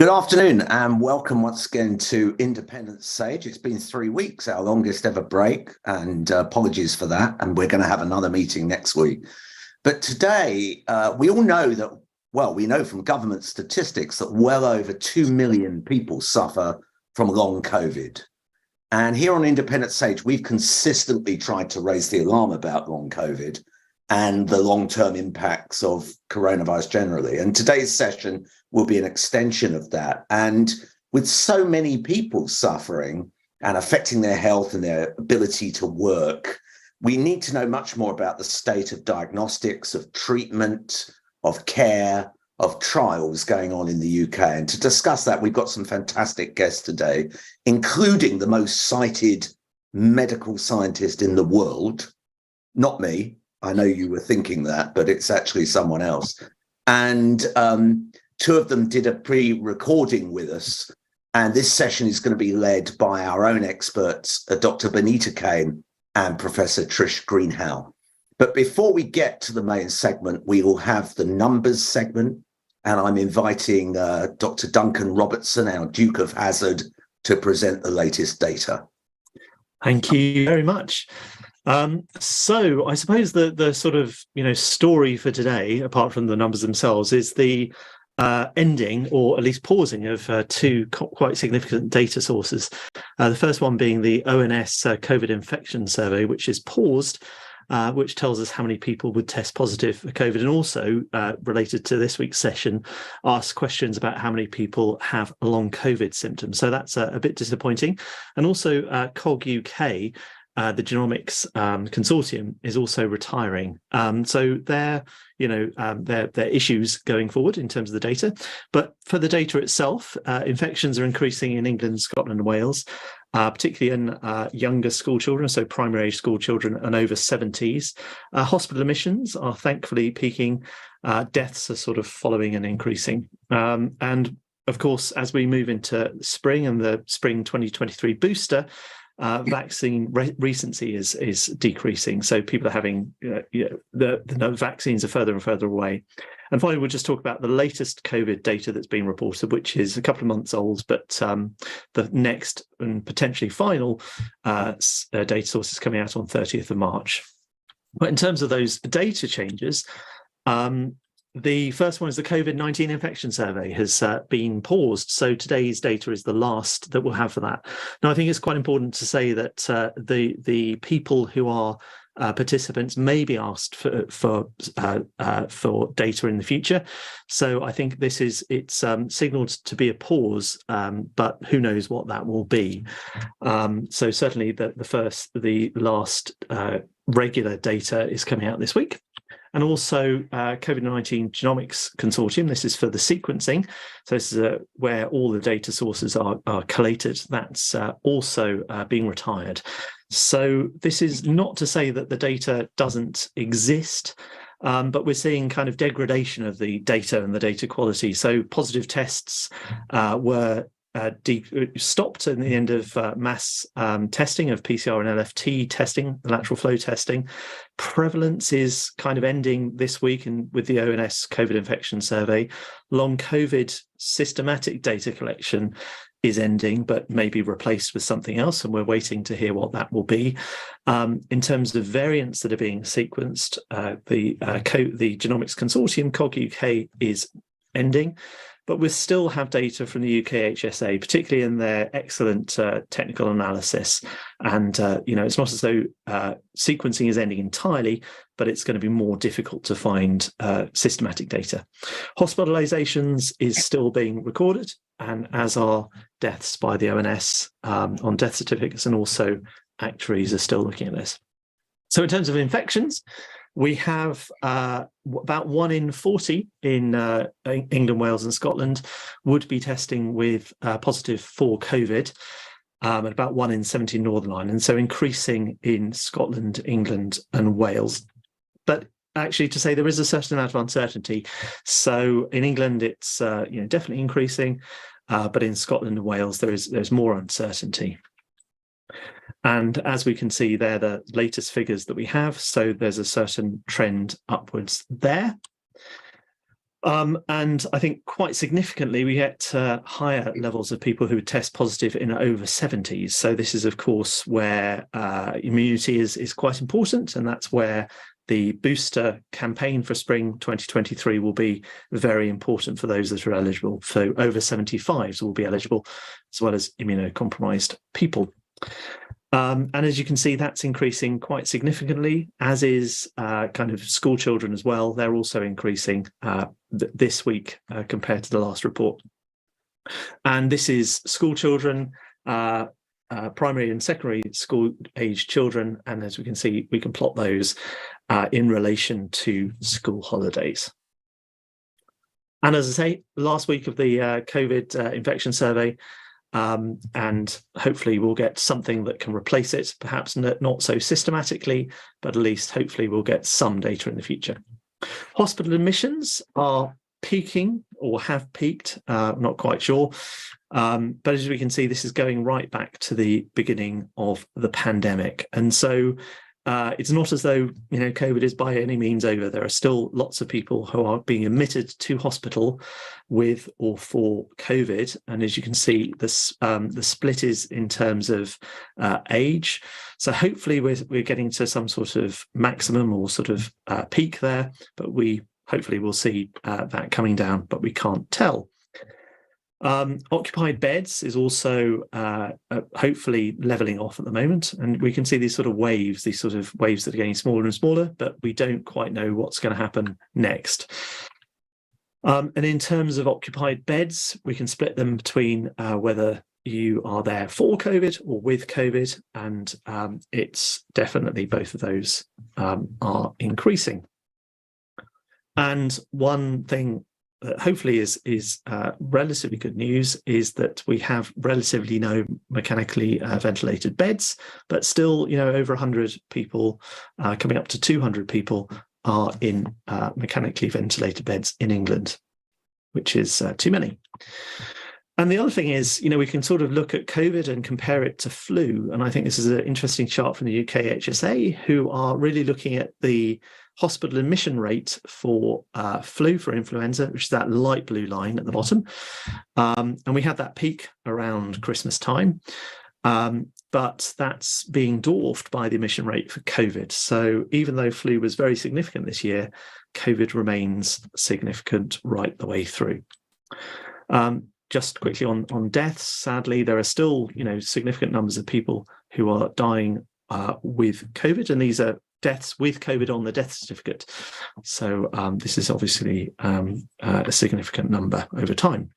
Good afternoon and welcome once again to Independence Sage. It's been 3 weeks, our longest ever break, and apologies for that. And we're going to have another meeting next week. But today, we all know that, we know from government statistics that well over 2 million people suffer from long COVID. And here on Independence Sage, we've consistently tried to raise the alarm about long COVID and the long-term impacts of coronavirus generally. And today's session will be an extension of that. And with so many people suffering and affecting their health and their ability to work, we need to know much more about the state of diagnostics, of treatment, of care, of trials going on in the UK. And to discuss that, we've got some fantastic guests today, including the most cited medical scientist in the world, not me. I know you were thinking that, but it's actually someone else. And two of them did a pre-recording with us. And this session is going to be led by our own experts, Dr. Binita Kane and Professor Trish Greenhalgh. But before we get to the main segment, we will have the numbers segment. And I'm inviting Dr. Duncan Robertson, our Duke of Hazard, to present the latest data. Thank you very much. So I suppose the sort of story for today, apart from the numbers themselves, is the ending or at least pausing of two quite significant data sources. The first one being the ONS COVID infection survey, which is paused, which tells us how many people would test positive for COVID, and also related to this week's session, asks questions about how many people have long COVID symptoms. So that's a bit disappointing. And also COG UK, the genomics consortium, is also retiring. So they're issues going forward in terms of the data. But for the data itself, infections are increasing in England, Scotland and Wales, particularly in younger school children, so primary age school children and over 70s. Hospital admissions are thankfully peaking. Deaths are sort of following and increasing. And of course, as we move into spring and the spring 2023 booster, vaccine recency is decreasing, so people are having the vaccines are further and further away. And finally, we'll just talk about the latest COVID data that's been reported, which is a couple of months old, but the next and potentially final data source is coming out on 30th of March. But in terms of those data changes, the first one is the COVID-19 infection survey has been paused. So today's data is the last that we'll have for that. Now, I think it's quite important to say that the people who are participants may be asked for data in the future. So I think it's signalled to be a pause, but who knows what that will be. So certainly the last regular data is coming out this week. And also COVID-19 Genomics Consortium, this is for the sequencing. So this is where all the data sources are collated. That's also being retired. So this is not to say that the data doesn't exist, but we're seeing kind of degradation of the data and the data quality. So positive tests were stopped at the end of mass testing of PCR and LFT testing, the lateral flow testing. Prevalence is kind of ending this week with the ONS COVID infection survey. Long COVID systematic data collection is ending, but may be replaced with something else, and we're waiting to hear what that will be. In terms of variants that are being sequenced, the Genomics Consortium, COG UK, is ending. But we still have data from the UK HSA, particularly in their excellent technical analysis. And, it's not as though sequencing is ending entirely, but it's going to be more difficult to find systematic data. Hospitalizations is still being recorded, and as are deaths by the ONS on death certificates, and also actuaries are still looking at this. So in terms of infections, we have about 1 in 40 in England, Wales and Scotland would be testing with positive for COVID, and about 1 in 70 in Northern Ireland, and so increasing in Scotland, England and Wales. But actually, to say there is a certain amount of uncertainty. So in England, it's definitely increasing, but in Scotland and Wales, there's more uncertainty. And as we can see, they're the latest figures that we have. So there's a certain trend upwards there. And I think quite significantly, we get higher levels of people who test positive in over 70s. So this is, of course, where immunity is quite important, and that's where the booster campaign for spring 2023 will be very important for those that are eligible. So over 75s will be eligible, as well as immunocompromised people. And as you can see, that's increasing quite significantly, as is kind of school children as well. They're also increasing this week compared to the last report. And this is school children, primary and secondary school age children. And as we can see, we can plot those in relation to school holidays. And as I say, last week of the COVID infection survey, and hopefully we'll get something that can replace it, perhaps not so systematically, but at least hopefully we'll get some data in the future. Hospital admissions are peaking or have peaked, not quite sure. But as we can see, this is going right back to the beginning of the pandemic. And so it's not as though, COVID is by any means over. There are still lots of people who are being admitted to hospital with or for COVID. And as you can see, the split is in terms of age. So hopefully we're getting to some sort of maximum or sort of peak there, but we hopefully will see that coming down, but we can't tell. Occupied beds is also hopefully leveling off at the moment, and we can see these sort of waves that are getting smaller and smaller, but we don't quite know what's going to happen next. And in terms of occupied beds, we can split them between whether you are there for COVID or with COVID, and it's definitely both of those are increasing. And one thing that hopefully is relatively good news is that we have relatively no mechanically ventilated beds, but still, over 100 people, coming up to 200 people are in mechanically ventilated beds in England, which is too many. And the other thing is, we can sort of look at COVID and compare it to flu. And I think this is an interesting chart from the UK HSA, who are really looking at the hospital admission rate for flu, for influenza, which is that light blue line at the bottom. And we had that peak around Christmas time, but that's being dwarfed by the admission rate for COVID. So even though flu was very significant this year, COVID remains significant right the way through. Just quickly on deaths, sadly, there are still, significant numbers of people who are dying with COVID, and these are deaths with COVID on the death certificate. So this is obviously a significant number over time.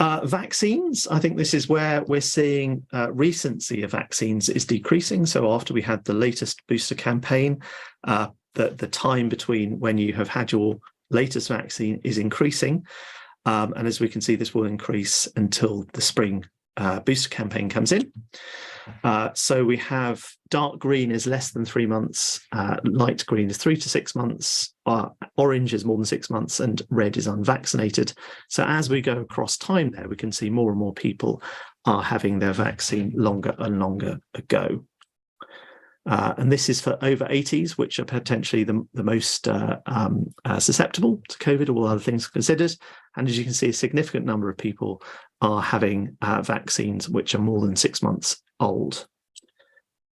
Vaccines, I think this is where we're seeing recency of vaccines is decreasing. So after we had the latest booster campaign, the time between when you have had your latest vaccine is increasing. And as we can see, this will increase until the spring booster campaign comes in. So we have dark green is less than 3 months, light green is 3 to 6 months, orange is more than 6 months, and red is unvaccinated. So as we go across time there, we can see more and more people are having their vaccine longer and longer ago. And this is for over 80s, which are potentially the most susceptible to COVID, all other things considered. And as you can see, a significant number of people are having vaccines which are more than 6 months old.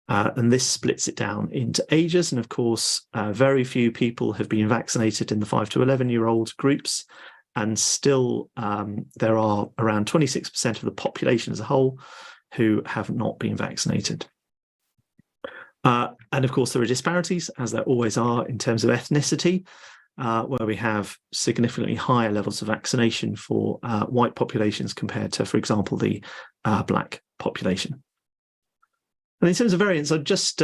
And this splits it down into ages. And of course, very few people have been vaccinated in the 5 to 11-year-old groups. And still, there are around 26% of the population as a whole who have not been vaccinated. And of course, there are disparities, as there always are, in terms of ethnicity, where we have significantly higher levels of vaccination for white populations compared to, for example, the black population. And in terms of variants, I'm just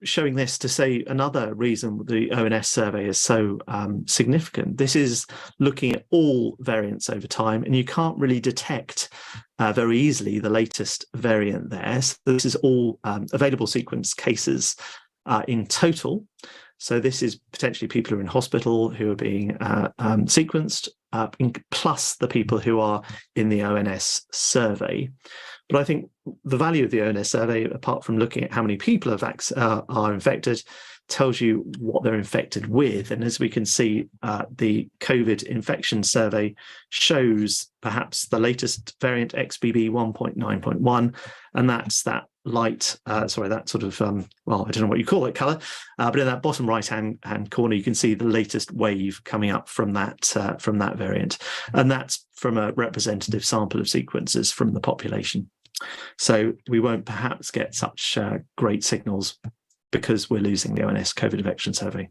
showing this to say another reason the ONS survey is so significant. This is looking at all variants over time, and you can't really detect very easily the latest variant there. So this is all available sequence cases in total. So this is potentially people who are in hospital who are being sequenced, plus the people who are in the ONS survey. But I think the value of the ONS survey, apart from looking at how many people are infected, tells you what they're infected with. And as we can see, the COVID infection survey shows perhaps the latest variant XBB 1.9.1, and that's that light, that sort of, well, I don't know what you call it, colour, but in that bottom right-hand corner, you can see the latest wave coming up from that variant. And that's from a representative sample of sequences from the population. So we won't perhaps get such great signals because we're losing the ONS COVID infection survey.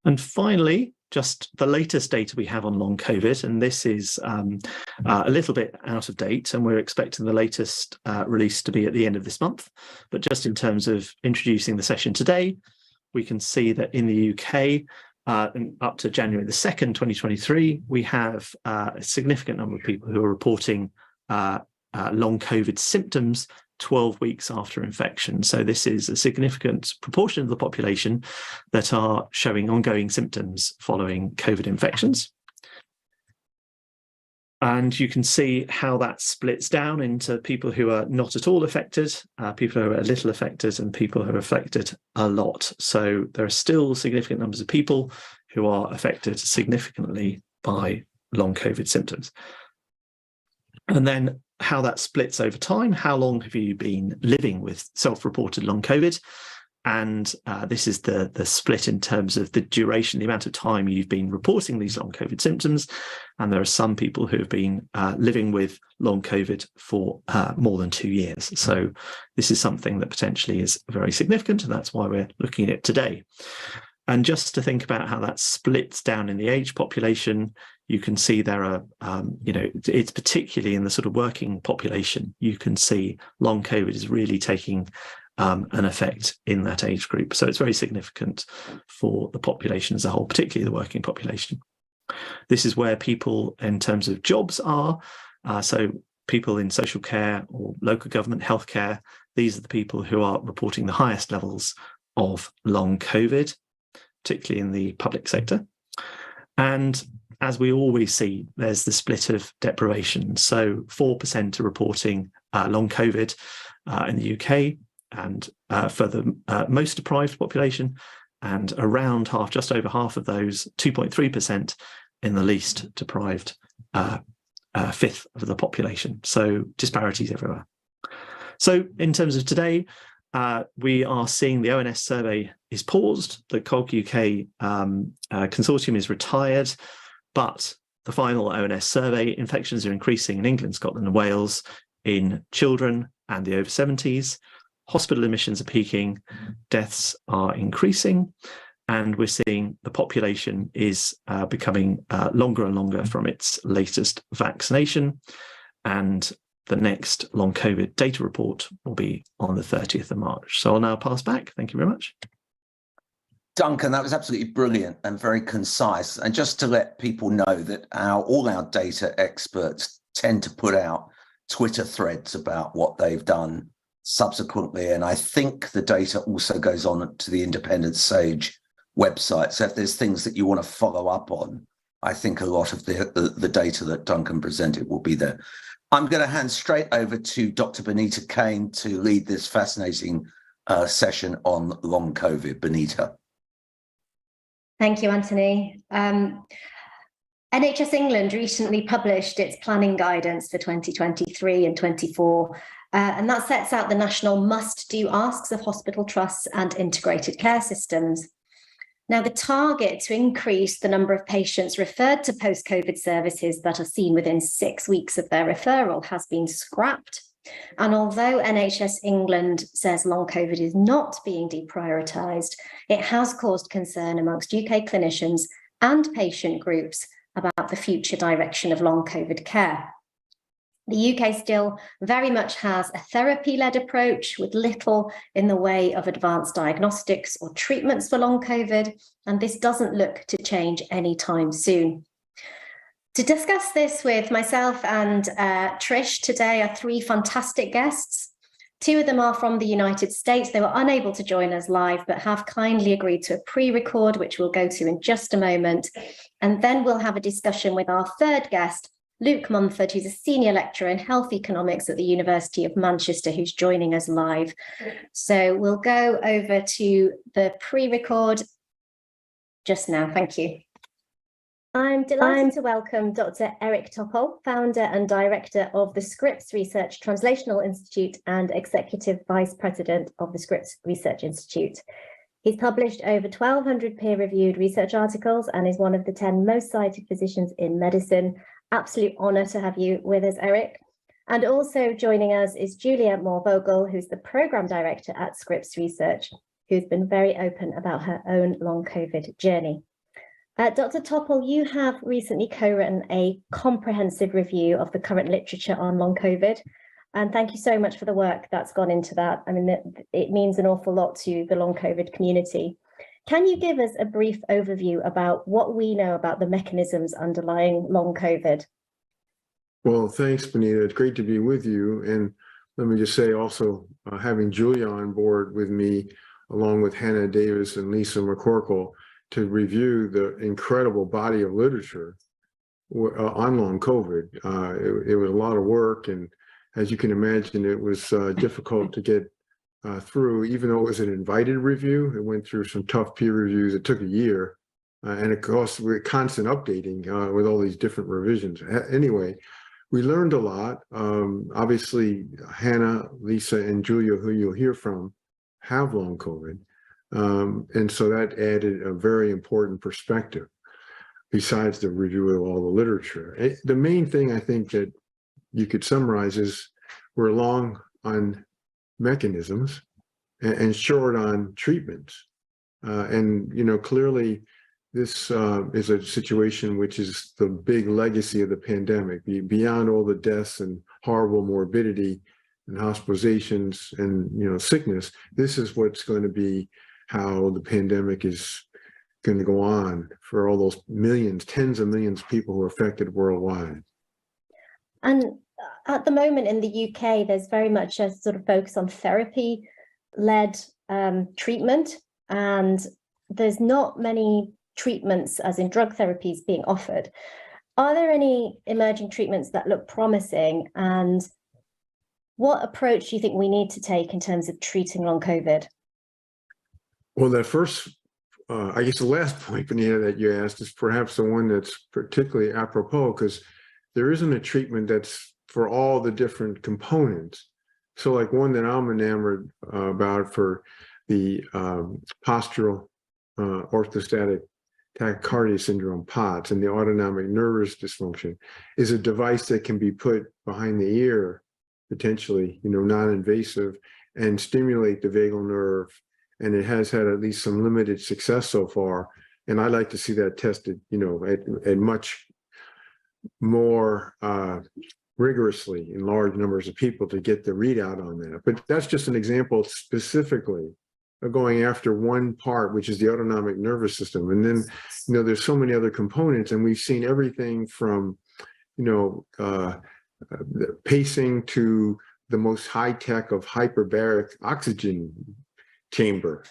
And finally, just the latest data we have on long COVID, and this is a little bit out of date, and we're expecting the latest release to be at the end of this month. But just in terms of introducing the session today, we can see that in the UK, up to January the 2nd, 2023, we have a significant number of people who are reporting long COVID symptoms 12 weeks after infection. So this is a significant proportion of the population that are showing ongoing symptoms following COVID infections. And you can see how that splits down into people who are not at all affected, people who are a little affected, and people who are affected a lot. So there are still significant numbers of people who are affected significantly by long COVID symptoms. And then how that splits over time. How long have you been living with self-reported long COVID? And this is the split in terms of the duration, the amount of time you've been reporting these long COVID symptoms. And there are some people who have been living with long COVID for more than 2 years. So this is something that potentially is very significant, and that's why we're looking at it today. And just to think about how that splits down in the age population, you can see there are, it's particularly in the sort of working population, you can see long COVID is really taking an effect in that age group. So it's very significant for the population as a whole, particularly the working population. This is where people in terms of jobs are. So people in social care or local government healthcare, these are the people who are reporting the highest levels of long COVID, particularly in the public sector. And as we always see, there's the split of deprivation. So 4% are reporting long COVID in the UK, and for the most deprived population, and around half, just over half of those, 2.3% in the least deprived fifth of the population. So disparities everywhere. So in terms of today, we are seeing the ONS survey is paused. The COG UK consortium is retired, but the final ONS survey, infections are increasing in England, Scotland and Wales in children and the over 70s. Hospital admissions are peaking, deaths are increasing, and we're seeing the population is becoming longer and longer from its latest vaccination. And the next long COVID data report will be on the 30th of March. So I'll now pass back. Thank you very much. Duncan, that was absolutely brilliant and very concise. And just to let people know that all our data experts tend to put out Twitter threads about what they've done subsequently. And I think the data also goes on to the Independent Sage website. So if there's things that you want to follow up on, I think a lot of the data that Duncan presented will be there. I'm going to hand straight over to Dr. Binita Kane to lead this fascinating session on long COVID. Binita. Thank you, Anthony. NHS England recently published its planning guidance for 2023 and 24, and that sets out the national must-do asks of hospital trusts and integrated care systems. Now, the target to increase the number of patients referred to post-COVID services that are seen within 6 weeks of their referral has been scrapped. And although NHS England says long COVID is not being deprioritised, it has caused concern amongst UK clinicians and patient groups about the future direction of long COVID care. The UK still very much has a therapy-led approach with little in the way of advanced diagnostics or treatments for long COVID, and this doesn't look to change anytime soon. To discuss this with myself and Trish today are three fantastic guests. Two of them are from the United States. They were unable to join us live, but have kindly agreed to a pre-record, which we'll go to in just a moment. And then we'll have a discussion with our third guest Luke Munford, who's a senior lecturer in health economics at the University of Manchester, who's joining us live. So we'll go over to the pre-record just now. Thank you. I'm delighted to welcome Dr. Eric Topol, founder and director of the Scripps Research Translational Institute and executive vice president of the Scripps Research Institute. He's published over 1,200 peer-reviewed research articles and is one of the 10 most cited physicians in medicine. Absolute honor to have you with us, Eric. And also joining us is Julia Moore-Vogel, who's the program director at Scripps Research, who's been very open about her own long COVID journey. Dr. Topol, you have recently co-written a comprehensive review of the current literature on long COVID. And thank you so much for the work that's gone into that. I mean, it means an awful lot to the long COVID community. Can you give us a brief overview about what we know about the mechanisms underlying long COVID? Well, thanks, Binita. It's great to be with you. And let me just say also, having Julia on board with me, along with Hannah Davis and Lisa McCorkle, to review the incredible body of literature on long COVID. It was a lot of work, and as you can imagine, it was difficult to get through, even though it was an invited review. It went through some tough peer reviews. It took a year, and of course, we're constant updating with all these different revisions. Anyway, we learned a lot. Obviously, Hannah, Lisa, and Julia, who you'll hear from, have long COVID. And so that added a very important perspective besides the review of all the literature. The main thing I think that you could summarize is we're long on mechanisms and short on treatments. And, you know, clearly this is a situation which is the big legacy of the pandemic, beyond all the deaths and horrible morbidity and hospitalizations and, you know, sickness. This is what's going to be how the pandemic is going to go on for all those millions, tens of millions of people who are affected worldwide. And at the moment in the UK, there's very much a sort of focus on therapy-led treatment, and there's not many treatments, as in drug therapies, being offered. Are there any emerging treatments that look promising, and what approach do you think we need to take in terms of treating long COVID? Well, that first, I guess the last point, Binita, that you asked is perhaps the one that's particularly apropos, because there isn't a treatment that's for all the different components. So like one that I'm enamored about for the postural orthostatic tachycardia syndrome, POTS, and the autonomic nervous dysfunction is a device that can be put behind the ear, potentially, you know, non-invasive, and stimulate the vagal nerve. And it has had at least some limited success so far. And I'd like to see that tested, you know, at much more rigorously in large numbers of people to get the readout on that. But that's just an example specifically of going after one part, which is the autonomic nervous system. And then, you know, there's so many other components, and we've seen everything from, you know, the pacing to the most high tech of hyperbaric oxygen chamber,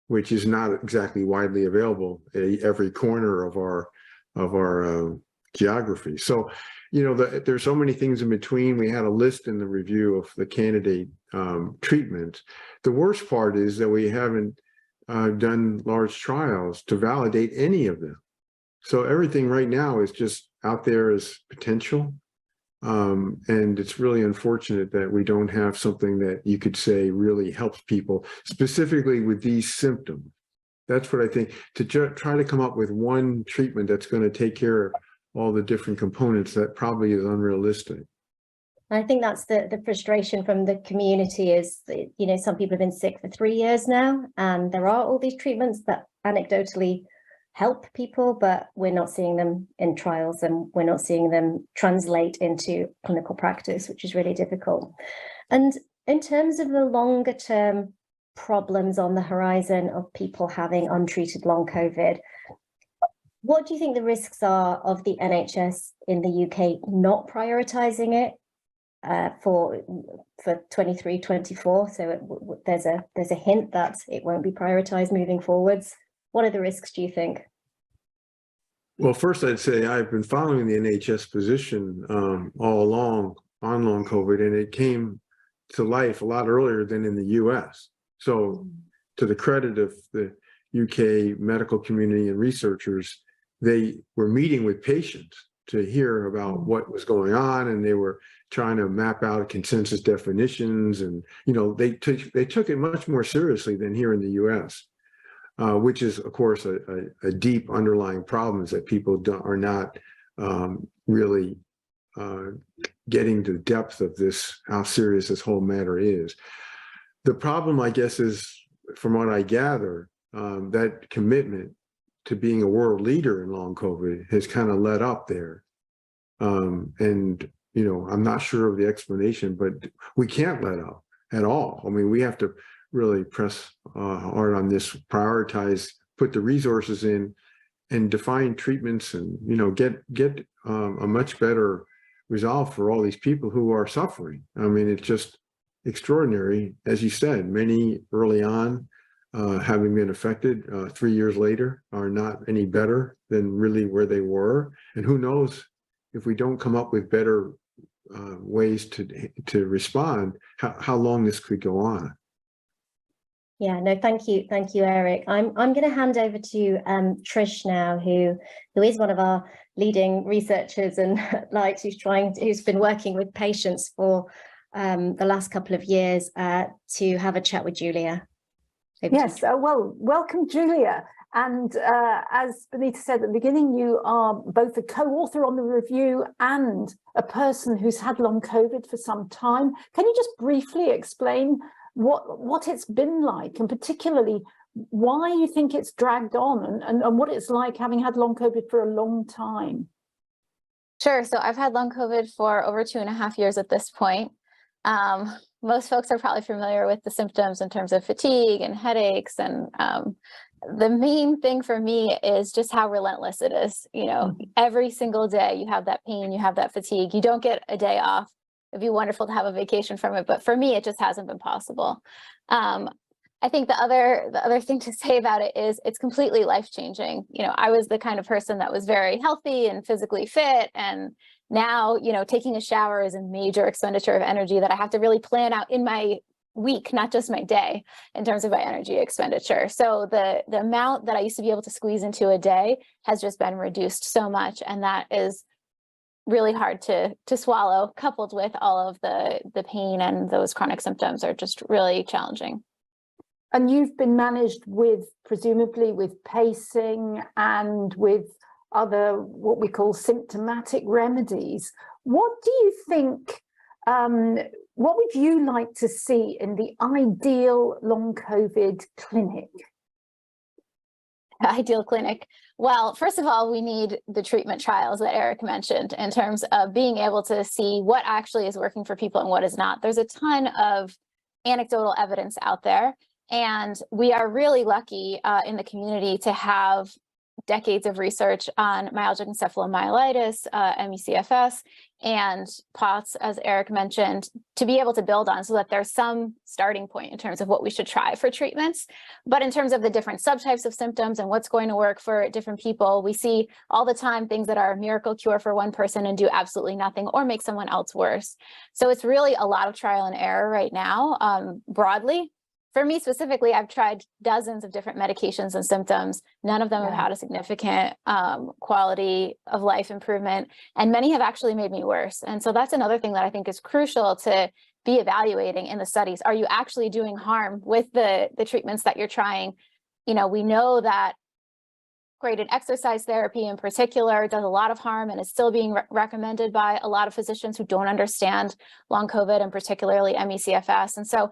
which is not exactly widely available at every corner of our geography. So, you know, there's so many things in between. We had a list in the review of the candidate treatments. The worst part is that we haven't done large trials to validate any of them. So everything right now is just out there as potential. And it's really unfortunate that we don't have something that you could say really helps people, specifically with these symptoms. That's what I think. To try to come up with one treatment that's going to take care of all the different components, that probably is unrealistic. I think that's the frustration from the community is that, you know, some people have been sick for 3 years now, and there are all these treatments that anecdotally help people, but we're not seeing them in trials, and we're not seeing them translate into clinical practice, which is really difficult. And in terms of the longer term problems on the horizon of people having untreated long COVID, what do you think the risks are of the NHS in the UK not prioritising it for 23-24? So there's a hint that it won't be prioritised moving forwards. What are the risks, do you think? Well, first I'd say I've been following the NHS position all along on long COVID, and it came to life a lot earlier than in the US. So to the credit of the UK medical community and researchers, they were meeting with patients to hear about what was going on, and they were trying to map out consensus definitions, and they took it much more seriously than here in the US. Which is, of course, a deep underlying problem, is that people are not really getting to the depth of this, how serious this whole matter is. The problem, I guess, is, from what I gather, that commitment to being a world leader in long COVID has kind of let up there. And, I'm not sure of the explanation, but we can't let up at all. I mean, we have to really press hard on this, prioritize, put the resources in, and define treatments, and get a much better resolve for all these people who are suffering. I mean, it's just extraordinary, as you said. Many early on, having been affected, 3 years later, are not any better than really where they were. And who knows, if we don't come up with better ways to respond, how long this could go on. Yeah, no, thank you, Eric. I'm going to hand over to Trish now, who is one of our leading researchers and who's been working with patients for the last couple of years to have a chat with Julia. Yes, well, welcome, Julia. And as Binita said at the beginning, you are both a co-author on the review and a person who's had long COVID for some time. Can you just briefly explain what it's been like, and particularly why you think it's dragged on, and what it's like having had long COVID for a long time? Sure. So I've had long COVID for over 2.5 years at this point. Most folks are probably familiar with the symptoms in terms of fatigue and headaches. And the main thing for me is just how relentless it is. Every single day you have that pain, you have that fatigue, you don't get a day off. It'd be wonderful to have a vacation from it, but for me, it just hasn't been possible. I think the other thing to say about it is it's completely life-changing. I was the kind of person that was very healthy and physically fit, and now, taking a shower is a major expenditure of energy that I have to really plan out in my week, not just my day, in terms of my energy expenditure. So the amount that I used to be able to squeeze into a day has just been reduced so much, and that is really hard to swallow, coupled with all of the pain, and those chronic symptoms are just really challenging. And you've been managed with, presumably, with pacing and with other what we call symptomatic remedies. What do you think, what would you like to see in the ideal long COVID clinic? Ideal clinic. Well, first of all, we need the treatment trials that Eric mentioned in terms of being able to see what actually is working for people and what is not. There's a ton of anecdotal evidence out there, and we are really lucky in the community to have decades of research on myalgic encephalomyelitis, ME/CFS, and POTS, as Eric mentioned, to be able to build on, so that there's some starting point in terms of what we should try for treatments. But in terms of the different subtypes of symptoms and what's going to work for different people, we see all the time things that are a miracle cure for one person and do absolutely nothing or make someone else worse. So it's really a lot of trial and error right now, broadly. For me specifically, I've tried dozens of different medications and symptoms. None of them have had a significant quality of life improvement, and many have actually made me worse. And so that's another thing that I think is crucial to be evaluating in the studies. Are you actually doing harm with the treatments that you're trying? We know that graded exercise therapy in particular does a lot of harm and is still being recommended by a lot of physicians who don't understand long COVID and particularly ME/CFS. And so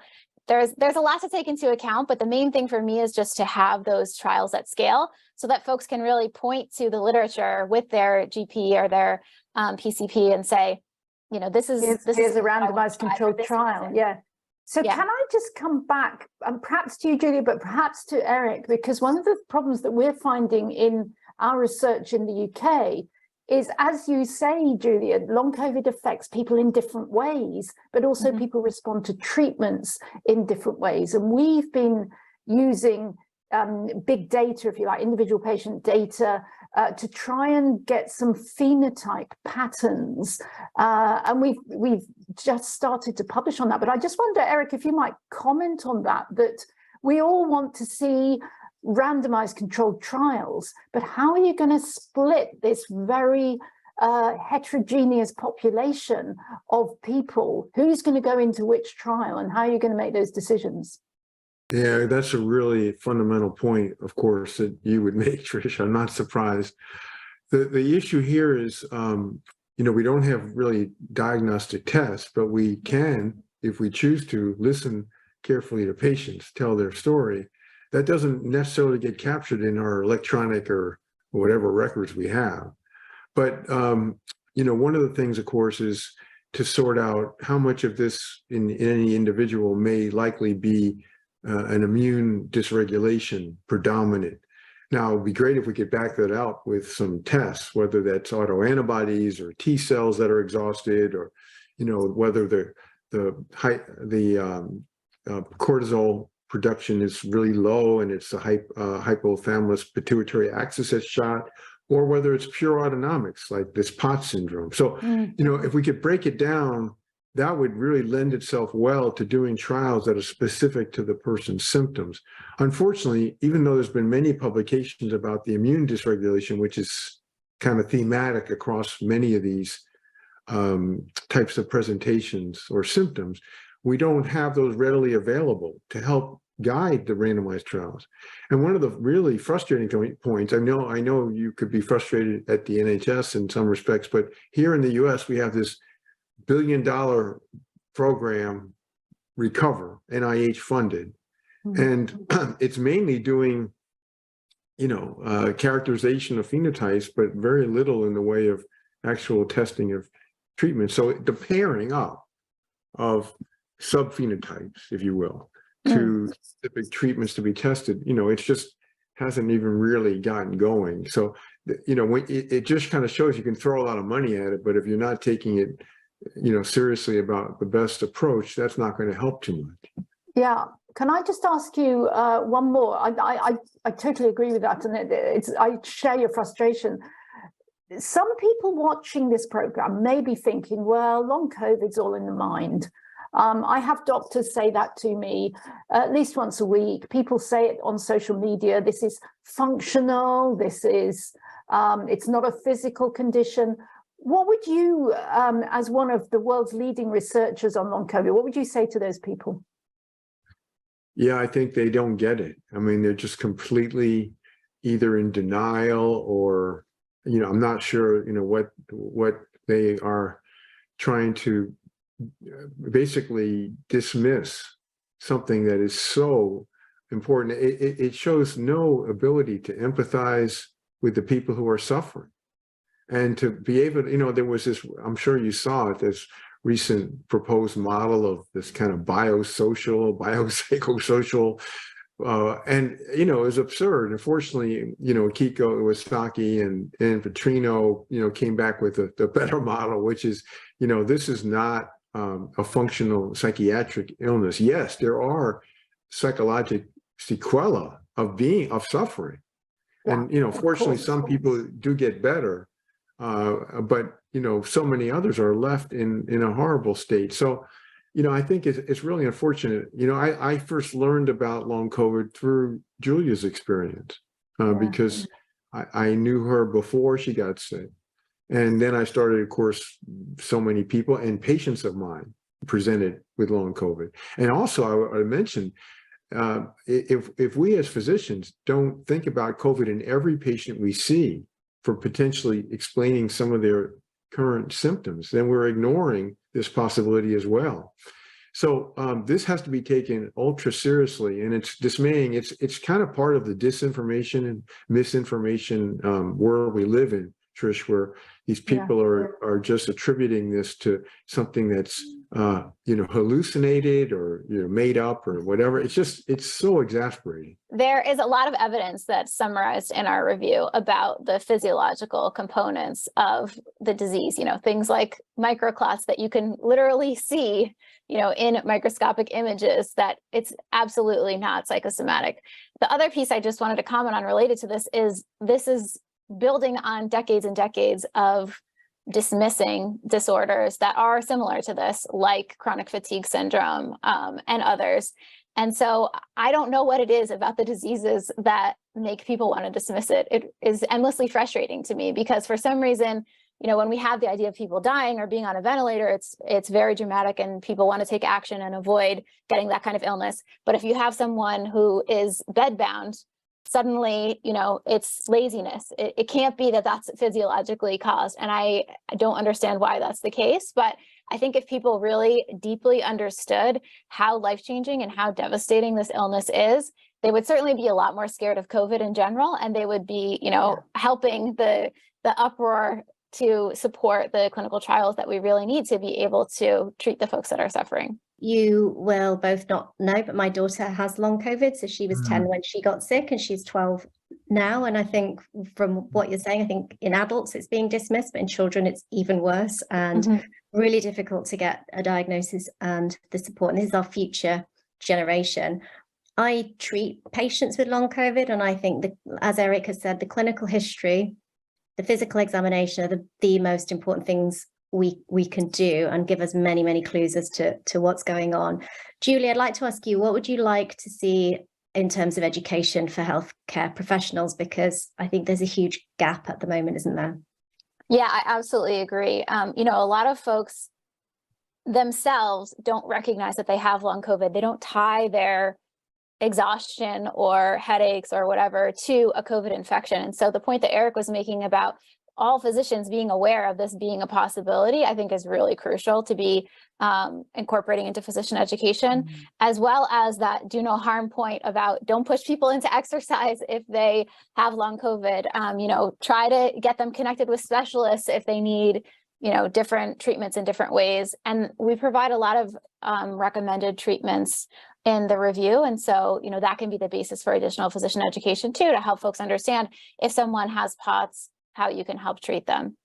there's a lot to take into account, but the main thing for me is just to have those trials at scale so that folks can really point to the literature with their GP or their PCP and say, this is a randomized controlled trial. Yeah. So can I just come back, and perhaps to you, Julia, but perhaps to Eric, because one of the problems that we're finding in our research in the UK is, as you say, Julia, long COVID affects people in different ways, but also people respond to treatments in different ways. And we've been using big data, if you like, individual patient data, to try and get some phenotype patterns. And we've just started to publish on that. But I just wonder, Eric, if you might comment on that we all want to see randomized controlled trials, but how are you going to split this very heterogeneous population of people? Who's going to go into which trial, and how are you going to make those decisions? Yeah, that's a really fundamental point, of course, that you would make, Trish. I'm not surprised. The issue here is, we don't have really diagnostic tests, but we can, if we choose to, listen carefully to patients, tell their story. That doesn't necessarily get captured in our electronic or whatever records we have. But, one of the things, of course, is to sort out how much of this in any individual may likely be an immune dysregulation predominant. Now, it would be great if we could back that up with some tests, whether that's autoantibodies or T cells that are exhausted, or, whether the cortisol production is really low and it's the hypothalamus pituitary axis that's shot, or whether it's pure autonomics like this POTS syndrome. So, if we could break it down, that would really lend itself well to doing trials that are specific to the person's symptoms. Unfortunately, even though there's been many publications about the immune dysregulation, which is kind of thematic across many of these types of presentations or symptoms, we don't have those readily available to help guide the randomized trials. And one of the really frustrating points, I know you could be frustrated at the NHS in some respects, but here in the US, we have this $1 billion program, Recover, NIH funded. And it's mainly doing, characterization of phenotypes, but very little in the way of actual testing of treatment. So the pairing up of subphenotypes, if you will, to specific treatments to be tested, it just hasn't even really gotten going. So, it just kind of shows you can throw a lot of money at it, but if you're not taking it, seriously about the best approach, that's not going to help too much. Yeah. Can I just ask you one more? I totally agree with that, and I share your frustration. Some people watching this program may be thinking, well, long COVID's all in the mind. I have doctors say that to me at least once a week. People say it on social media. This is functional. This is, it's not a physical condition. What would you, as one of the world's leading researchers on long COVID, what would you say to those people? Yeah, I think they don't get it. I mean, they're just completely either in denial or, I'm not sure, what they are trying to basically dismiss something that is so important. It shows no ability to empathize with the people who are suffering. And to be able to, there was this, I'm sure you saw it, this recent proposed model of this kind of biopsychosocial, and, it was absurd. Unfortunately, Kiko Iwasaki and Petrino, came back with a better model, which is, this is not a functional psychiatric illness. Yes, there are psychologic sequelae of suffering. Yeah, and, fortunately, some people do get better. But, so many others are left in a horrible state. So, I think it's really unfortunate. I first learned about long COVID through Julia's experience because I knew her before she got sick. And then I started, of course, so many people and patients of mine presented with long COVID. And also, I mentioned, if we as physicians don't think about COVID in every patient we see for potentially explaining some of their current symptoms, then we're ignoring this possibility as well. So this has to be taken ultra seriously, and it's dismaying. It's kind of part of the disinformation and misinformation world we live in, Trish, where these people are just attributing this to something that's hallucinated or made up or whatever. It's so exasperating. There is a lot of evidence that's summarized in our review about the physiological components of the disease, things like microclots that you can literally see, in microscopic images, that it's absolutely not psychosomatic. The other piece I just wanted to comment on related to this is building on decades and decades of dismissing disorders that are similar to this, like chronic fatigue syndrome and others. And so I don't know what it is about the diseases that make people want to dismiss it. It is endlessly frustrating to me because for some reason, you know, when we have the idea of people dying or being on a ventilator, it's very dramatic and people want to take action and avoid getting that kind of illness. But if you have someone who is bedbound, suddenly, you know, it's laziness. It can't be that that's physiologically caused. And I don't understand why that's the case. But I think if people really deeply understood how life-changing and how devastating this illness is, they would certainly be a lot more scared of COVID in general. And they would be, you know, helping the uproar to support the clinical trials that we really need to be able to treat the folks that are suffering. You will both not know, but my daughter has long COVID. So she was 10 when she got sick and she's 12 now. And I think from what you're saying, I think in adults it's being dismissed, but in children it's even worse and really difficult to get a diagnosis and the support. And this is our future generation. I treat patients with long COVID. And I think, as Eric has said, the clinical history, the physical examination are the most important things we can do and give us many, many clues as to what's going on. Julie, I'd like to ask you, what would you like to see in terms of education for healthcare professionals? Because I think there's a huge gap at the moment, isn't there? Yeah, I absolutely agree. You know, a lot of folks themselves don't recognize that they have long COVID. They don't tie their exhaustion or headaches or whatever to a COVID infection. And so the point that Eric was making about all physicians being aware of this being a possibility, I think is really crucial to be incorporating into physician education, as well as that do no harm point about don't push people into exercise if they have long COVID. You know, try to get them connected with specialists if they need, you know, different treatments in different ways. And we provide a lot of recommended treatments in the review. And so, you know, that can be the basis for additional physician education too, to help folks understand if someone has POTS, how you can help treat them.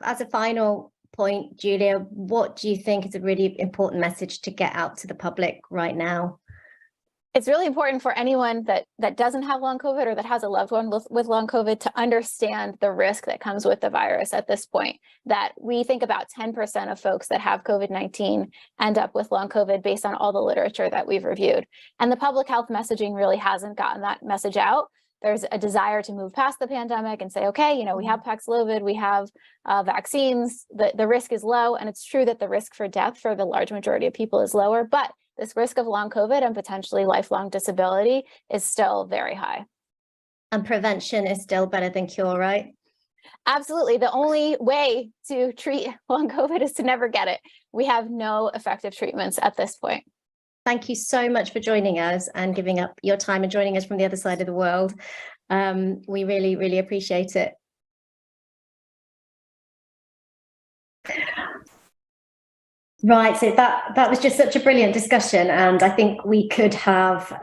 As a final point, Julia, what do you think is a really important message to get out to the public right now? It's really important for anyone that doesn't have long COVID or that has a loved one with long COVID to understand the risk that comes with the virus at this point, that we think about 10% of folks that have COVID-19 end up with long COVID based on all the literature that we've reviewed. And the public health messaging really hasn't gotten that message out. There's a desire to move past the pandemic and say, okay, you know, we have Paxlovid, we have vaccines, the risk is low. And it's true that the risk for death for the large majority of people is lower, but this risk of long COVID and potentially lifelong disability is still very high. And prevention is still better than cure, right? Absolutely. The only way to treat long COVID is to never get it. We have no effective treatments at this point. Thank you so much for joining us and giving up your time and joining us from the other side of the world. We really, really appreciate it. Right, so that was just such a brilliant discussion, and I think we could have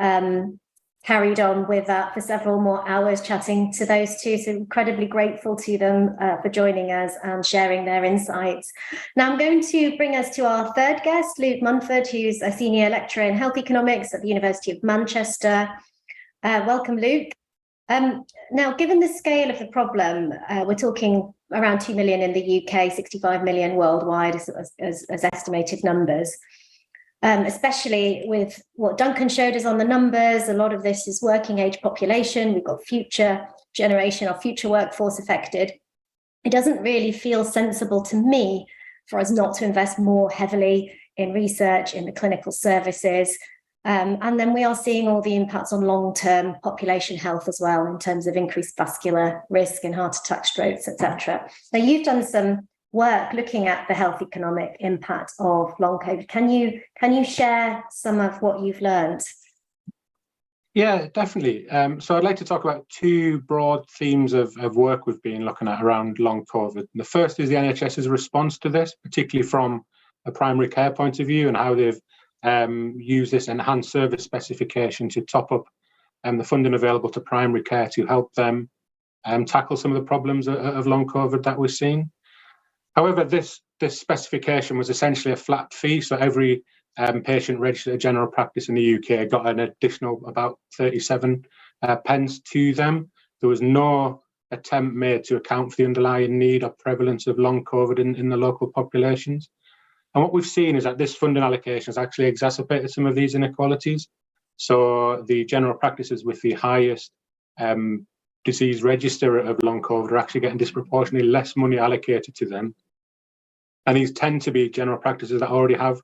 carried on with that for several more hours chatting to those two. So incredibly grateful to them for joining us and sharing their insights. Now I'm going to bring us to our third guest, Luke Munford, who's a senior lecturer in health economics at the University of Manchester. Welcome, Luke. Now, given the scale of the problem, we're talking around 2 million in the UK, 65 million worldwide as estimated numbers. Especially with what Duncan showed us on the numbers, a lot of this is working age population. We've got future generation or future workforce affected. It doesn't really feel sensible to me for us not to invest more heavily in research, in the clinical services. And then we are seeing all the impacts on long-term population health as well, in terms of increased vascular risk and heart attack, strokes, etc. Now, you've done some work looking at the health economic impact of long COVID. Can you share some of what you've learned? Yeah, definitely. So I'd like to talk about two broad themes of work we've been looking at around long COVID. The first is the NHS's response to this, particularly from a primary care point of view, and how they've used this enhanced service specification to top up the funding available to primary care to help them tackle some of the problems of long COVID that we're seeing. However, this specification was essentially a flat fee, so every patient registered at general practice in the UK got an additional about 37 pence to them. There was no attempt made to account for the underlying need or prevalence of long COVID in the local populations. And what we've seen is that this funding allocation has actually exacerbated some of these inequalities. So the general practices with the highest disease register of long COVID are actually getting disproportionately less money allocated to them. And these tend to be general practices that already have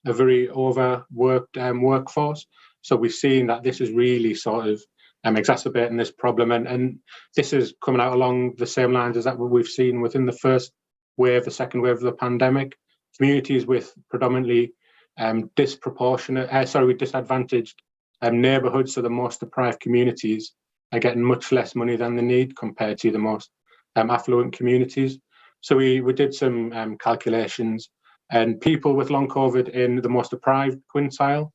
a very overworked workforce. So we've seen that this is really sort of exacerbating this problem. And this is coming out along the same lines as that what we've seen within the first wave, the second wave of the pandemic. Communities with predominantly disadvantaged neighbourhoods, so the most deprived communities, are getting much less money than they need compared to the most affluent communities. So we did some calculations, and people with long COVID in the most deprived quintile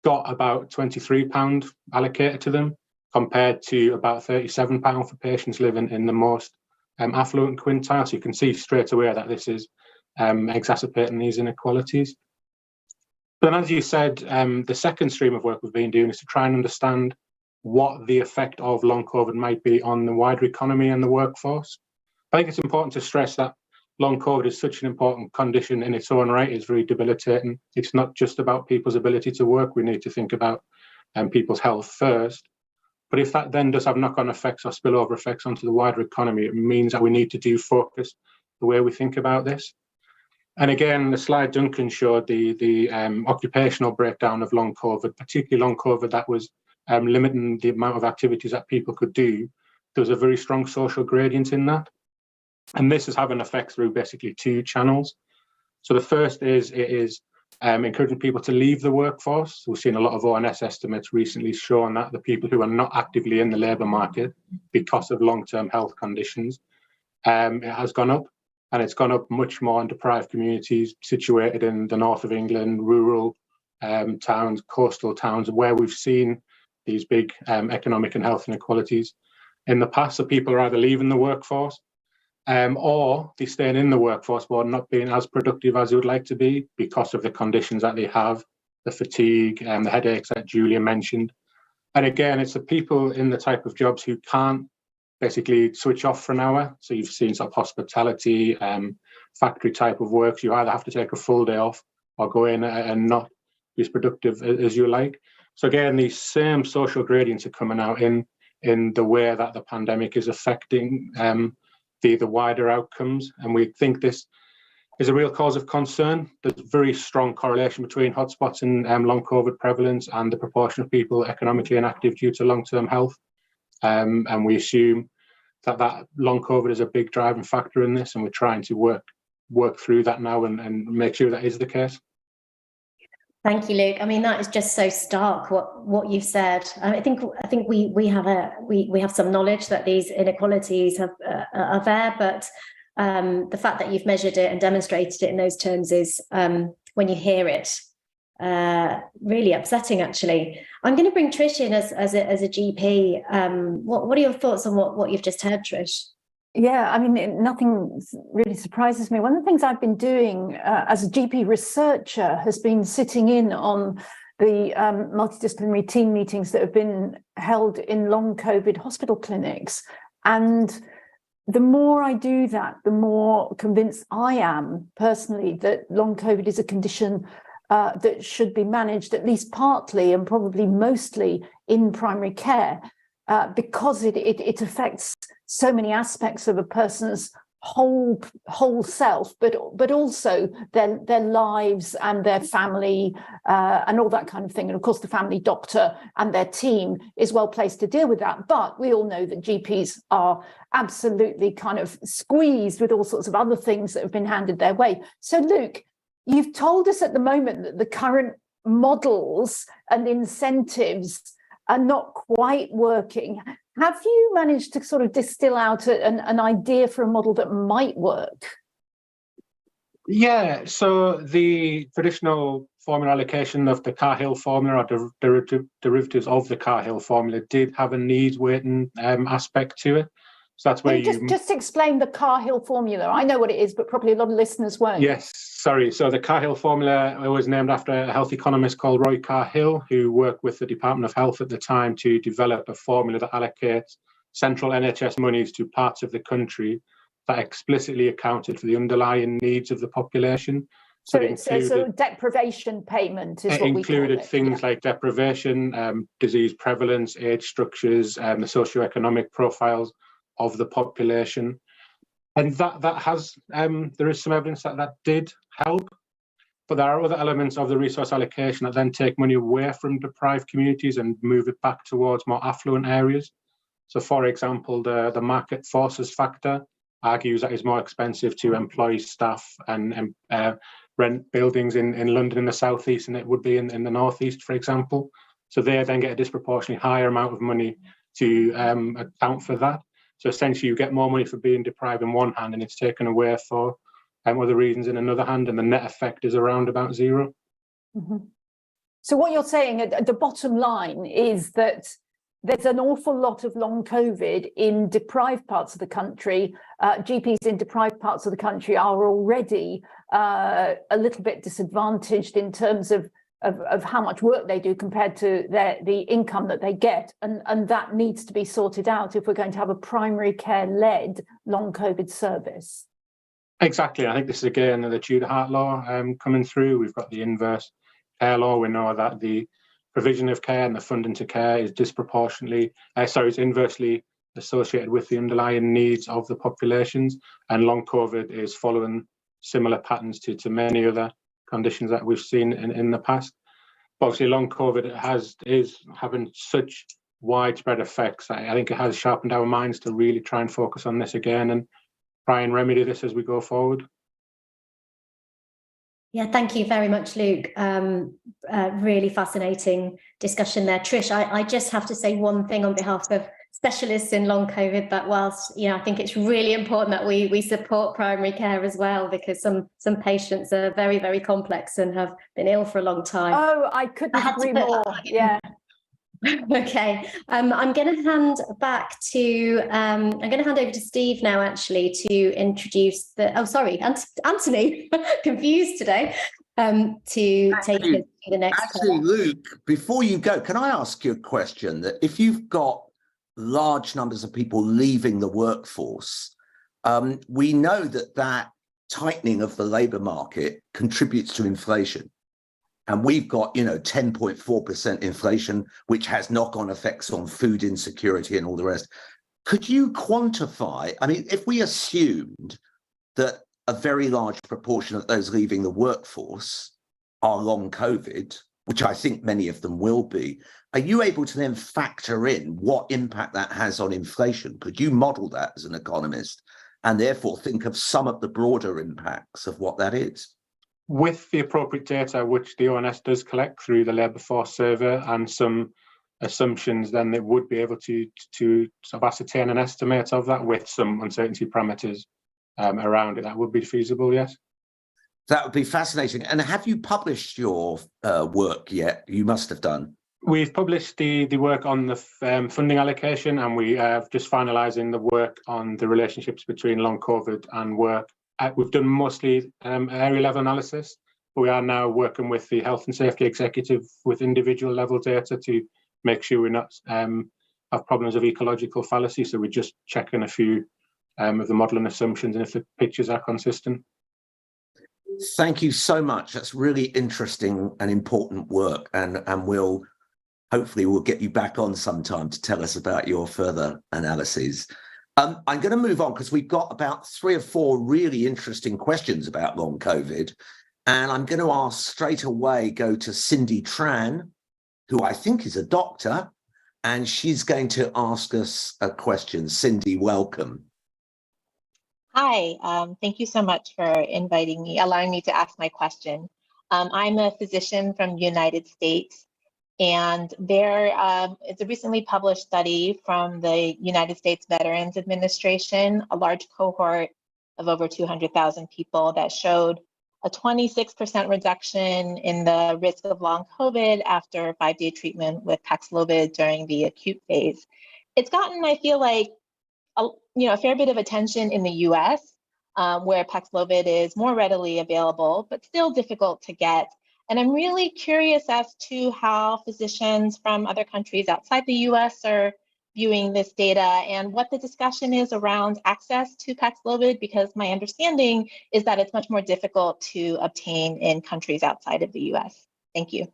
got about £23 allocated to them, compared to about £37 for patients living in the most affluent quintile. So you can see straight away that this is exacerbating these inequalities. But then, as you said, the second stream of work we've been doing is to try and understand what the effect of long COVID might be on the wider economy and the workforce. I think it's important to stress that long COVID is such an important condition in its own right. It's very debilitating. It's not just about people's ability to work. We need to think about people's health first. But if that then does have knock-on effects or spillover effects onto the wider economy, it means that we need to focus the way we think about this. And again, the slide Duncan showed, the occupational breakdown of long COVID, particularly long COVID that was limiting the amount of activities that people could do. There was a very strong social gradient in that. And this is having effects through basically two channels. So the first is encouraging people to leave the workforce. We've seen a lot of ONS estimates recently showing that the people who are not actively in the labour market because of long-term health conditions, it has gone up. And it's gone up much more in deprived communities situated in the north of England, rural towns, coastal towns, where we've seen these big economic and health inequalities in the past. So people are either leaving the workforce or they're staying in the workforce but not being as productive as they would like to be because of the conditions that they have, the fatigue and the headaches that Julia mentioned. And again, it's the people in the type of jobs who can't basically switch off for an hour. So you've seen sort of hospitality, factory type of work. You either have to take a full day off or go in and not be as productive as you like. So again, these same social gradients are coming out in the way that the pandemic is affecting the wider outcomes. And we think this is a real cause of concern. There's very strong correlation between hotspots and long COVID prevalence and the proportion of people economically inactive due to long-term health. And we assume that long COVID is a big driving factor in this, and we're trying to work through that now and make sure that is the case. Thank you, Luke. I mean, that is just so stark what you've said. I think we have some knowledge that these inequalities are there, but the fact that you've measured it and demonstrated it in those terms is, when you hear it, really upsetting. Actually, I'm going to bring Trish in as a GP. What are your thoughts on what you've just heard, Trish? Yeah, I mean, nothing really surprises me. One of the things I've been doing as a GP researcher has been sitting in on the multidisciplinary team meetings that have been held in long COVID hospital clinics. And the more I do that, the more convinced I am personally that long COVID is a condition that should be managed at least partly and probably mostly in primary care, because it affects so many aspects of a person's whole self, but also their lives and their family and all that kind of thing. And of course, the family doctor and their team is well placed to deal with that. But we all know that GPs are absolutely kind of squeezed with all sorts of other things that have been handed their way. So, Luke, you've told us at the moment that the current models and incentives are not quite working. Have you managed to sort of distill out an idea for a model that might work? Yeah, so the traditional formula allocation of the Cahill formula or derivatives of the Cahill formula did have a needs weighting aspect to it. So that's where just explain the Cahill formula. I know what it is, but probably a lot of listeners won't. Yes, sorry. So the Cahill formula was named after a health economist called Roy Cahill, who worked with the Department of Health at the time to develop a formula that allocates central NHS monies to parts of the country that explicitly accounted for the underlying needs of the population. So it's a sort of deprivation payment is what we call it. Included things like deprivation, disease prevalence, age structures, the socioeconomic profiles of the population. And that has, there is some evidence that did help, but there are other elements of the resource allocation that then take money away from deprived communities and move it back towards more affluent areas. So for example, the market forces factor argues that it's more expensive to employ staff and rent buildings in London in the southeast than it would be in the northeast, for example. So they then get a disproportionately higher amount of money to account for that. So essentially you get more money for being deprived in one hand and it's taken away for other reasons in another hand, and the net effect is around about zero. Mm-hmm. So what you're saying at the bottom line is that there's an awful lot of long COVID in deprived parts of the country. GPs in deprived parts of the country are already a little bit disadvantaged in terms of how much work they do compared to the income that they get. And that needs to be sorted out if we're going to have a primary care-led long COVID service. Exactly. I think this is, again, the Tudor Hart law coming through. We've got the inverse care law. We know that the provision of care and the funding to care is it's inversely associated with the underlying needs of the populations, and long COVID is following similar patterns to many other conditions that we've seen in the past. But obviously, long COVID is having such widespread effects. I think it has sharpened our minds to really try and focus on this again and try and remedy this as we go forward. Yeah, thank you very much, Luke. Really fascinating discussion there. Trish, I just have to say one thing on behalf of specialists in long COVID, that whilst, I think it's really important that we support primary care as well, because some patients are very, very complex and have been ill for a long time. Oh, I couldn't agree more. Yeah. Okay, I'm going to hand back to, I'm going to hand over to Steve now, actually, to introduce Anthony, confused today, to take us to the next. Actually, Luke, before you go, can I ask you a question? That if you've got large numbers of people leaving the workforce, we know that tightening of the labour market contributes to inflation. And we've got, 10.4% inflation, which has knock-on effects on food insecurity and all the rest. Could you quantify, if we assumed that a very large proportion of those leaving the workforce are long COVID, which I think many of them will be, are you able to then factor in what impact that has on inflation? Could you model that as an economist and therefore think of some of the broader impacts of what that is? With the appropriate data, which the ONS does collect through the labour force survey and some assumptions, then they would be able to sort of ascertain an estimate of that with some uncertainty parameters around it. That would be feasible, yes. That would be fascinating. And have you published your work yet? You must have done. We've published the work on the funding allocation, and we are just finalising the work on the relationships between long COVID and work. We've done mostly area level analysis, but we are now working with the Health and Safety Executive with individual level data to make sure we're not have problems of ecological fallacy. So we're just checking a few of the modelling assumptions and if the pictures are consistent. Thank you so much. That's really interesting and important work, and we'll get you back on sometime to tell us about your further analyses. I'm going to move on because we've got about 3 or 4 really interesting questions about long COVID. And I'm going to go to Cindy Tran, who I think is a doctor, and she's going to ask us a question. Cindy, welcome. Hi, thank you so much for inviting me, allowing me to ask my question. I'm a physician from the United States. And there is a recently published study from the United States Veterans Administration, a large cohort of over 200,000 people that showed a 26% reduction in the risk of long COVID after 5-day treatment with Paxlovid during the acute phase. It's gotten, I feel like, a fair bit of attention in the US, where Paxlovid is more readily available, but still difficult to get. And I'm really curious as to how physicians from other countries outside the US are viewing this data and what the discussion is around access to Paxlovid, because my understanding is that it's much more difficult to obtain in countries outside of the US. Thank you.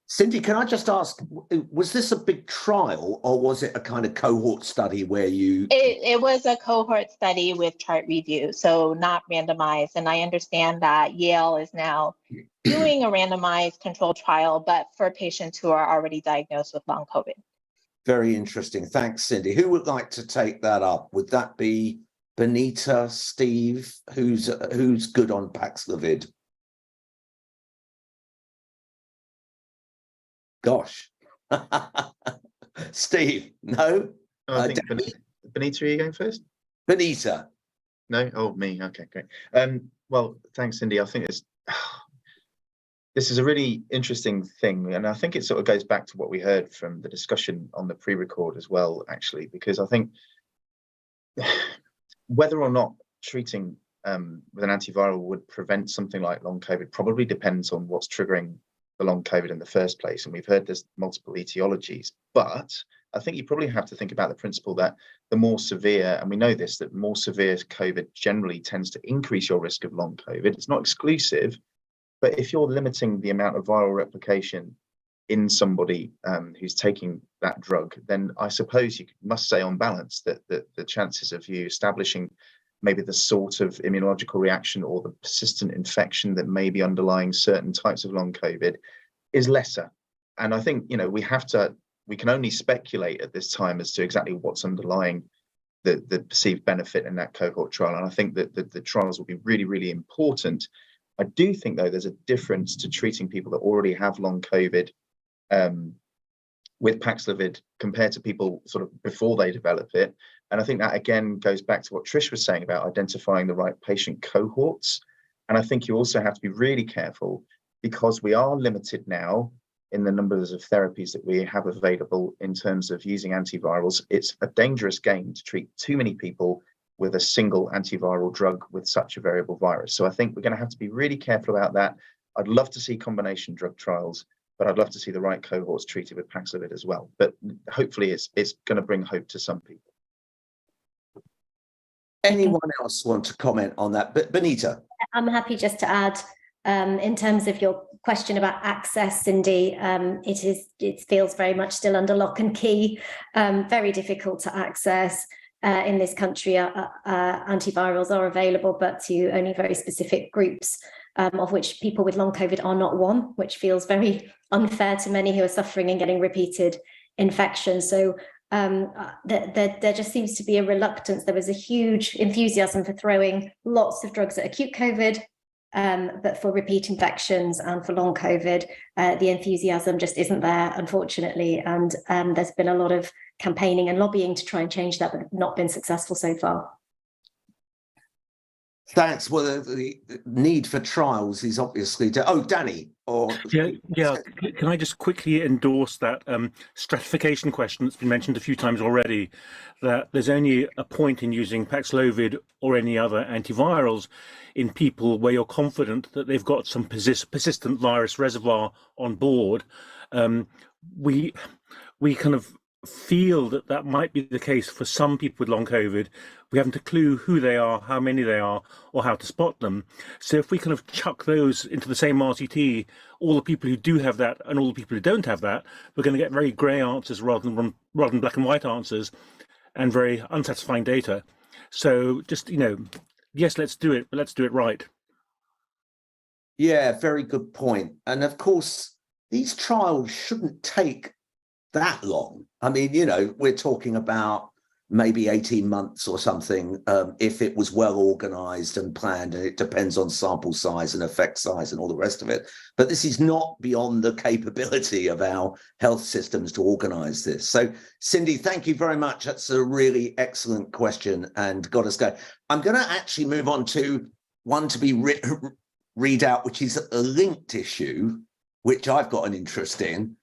Cindy, can I just ask, was this a big trial or was it a kind of cohort study where you... It was a cohort study with chart review, so not randomized. And I understand that Yale is now doing a randomized controlled trial, but for patients who are already diagnosed with long COVID. Very interesting. Thanks, Cindy. Who would like to take that up? Would that be Binita, Steve? Who's good on Paxlovid? Gosh. Steve, no? Oh, I think Binita, are you going first? Binita. No? Oh, me. Okay, great. Well, thanks, Cindy. I think this is a really interesting thing. And I think it sort of goes back to what we heard from the discussion on the pre-record as well, actually, because I think whether or not treating with an antiviral would prevent something like long COVID probably depends on what's triggering the long COVID in the first place. And we've heard there's multiple etiologies, but I think you probably have to think about the principle that the more severe, and we know this, that more severe COVID generally tends to increase your risk of long COVID. It's not exclusive, but if you're limiting the amount of viral replication in somebody who's taking that drug, then I suppose you must say on balance that the chances of you establishing maybe the sort of immunological reaction or the persistent infection that may be underlying certain types of long COVID is lesser. And I think, we can only speculate at this time as to exactly what's underlying the perceived benefit in that cohort trial. And I think that the trials will be really, really important. I do think, though, there's a difference to treating people that already have long COVID with Paxlovid compared to people sort of before they develop it. And I think that, again, goes back to what Trish was saying about identifying the right patient cohorts. And I think you also have to be really careful because we are limited now in the numbers of therapies that we have available in terms of using antivirals. It's a dangerous game to treat too many people with a single antiviral drug with such a variable virus. So I think we're going to have to be really careful about that. I'd love to see combination drug trials, but I'd love to see the right cohorts treated with Paxlovid as well. But hopefully it's going to bring hope to some people. Anyone else want to comment on that? But Binita. I'm happy just to add, in terms of your question about access, Cindy, it feels very much still under lock and key, very difficult to access. In this country, antivirals are available, but to only very specific groups, of which people with long COVID are not one, which feels very unfair to many who are suffering and getting repeated infections. So there just seems to be a reluctance. There was a huge enthusiasm for throwing lots of drugs at acute COVID, but for repeat infections and for long COVID, the enthusiasm just isn't there, unfortunately. And there's been a lot of campaigning and lobbying to try and change that, but not been successful so far. Thanks. Well, the need for trials is obviously Danny. Yeah. Can I just quickly endorse that stratification question that's been mentioned a few times already, that there's only a point in using Paxlovid or any other antivirals in people where you're confident that they've got some persistent virus reservoir on board. We kind of feel that might be the case for some people with long COVID. We haven't a clue who they are, how many they are, or how to spot them. So if we kind of chuck those into the same RCT, all the people who do have that and all the people who don't have that, we're going to get very grey answers rather than black and white answers, and very unsatisfying data. So just, yes, let's do it, but let's do it right. Yeah, very good point. And of course, these trials shouldn't take that long. I mean, we're talking about maybe 18 months or something if it was well organized and planned, and it depends on sample size and effect size and all the rest of it. But this is not beyond the capability of our health systems to organize this. So Cindy, thank you very much. That's a really excellent question and got us going. I'm going to actually move on to one to be read out, which is a linked issue, which I've got an interest in.